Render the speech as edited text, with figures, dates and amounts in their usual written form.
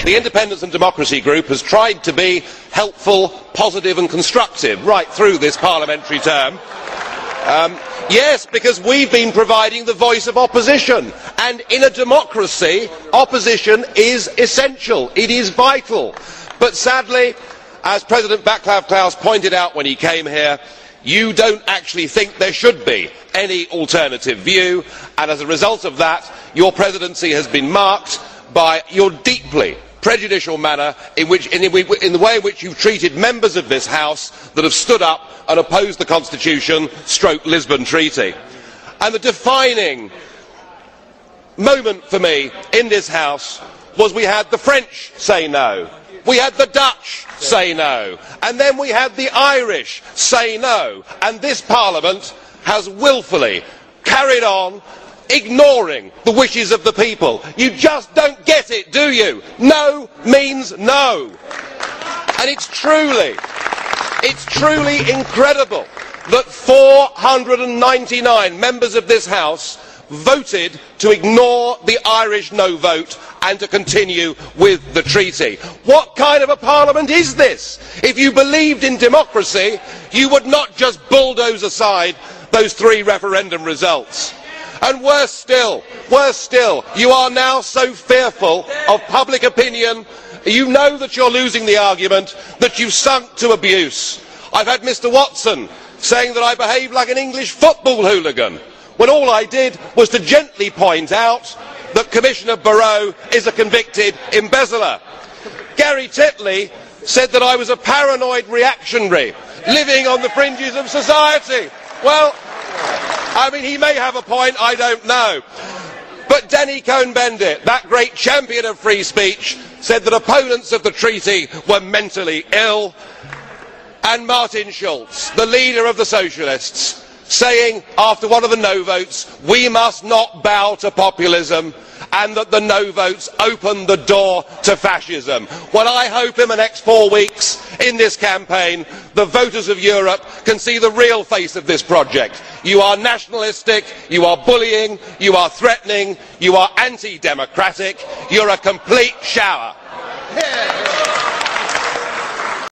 The Independence and Democracy Group has tried to be helpful, positive and constructive right through this parliamentary term. Yes, because we've been providing the voice of opposition, and in a democracy, opposition is essential, it is vital. But sadly, as President Václav Klaus pointed out when he came here, you don't actually think there should be any alternative view, and as a result of that, your presidency has been marked by your deeply prejudicial manner in the way in which you have treated members of this House that have stood up and opposed the Constitution / Lisbon Treaty. And the defining moment for me in this House was we had the French say no, we had the Dutch say no, and then we had the Irish say no, and this Parliament has wilfully carried on ignoring the wishes of the people. You just don't get it, do you? No means no. And it's truly incredible that 499 members of this House voted to ignore the Irish no vote and to continue with the treaty. What kind of a parliament is this? If you believed in democracy, you would not just bulldoze aside those 3 referendum results. And worse still, you are now so fearful of public opinion, you know that you're losing the argument, that you've sunk to abuse. I've had Mr Watson saying that I behave like an English football hooligan, when all I did was to gently point out that Commissioner Barrot is a convicted embezzler. Gary Titley said that I was a paranoid reactionary, living on the fringes of society. Well, I mean, he may have a point, I don't know. But Denny Cohn-Bendit, that great champion of free speech, said that opponents of the treaty were mentally ill. And Martin Schulz, the leader of the Socialists, saying after one of the no votes, we must not bow to populism, and that the no votes open the door to fascism. Well, I hope in the next 4 weeks in this campaign the voters of Europe can see the real face of this project. You are nationalistic, you are bullying, you are threatening, you are anti-democratic, you're a complete shower. Yeah.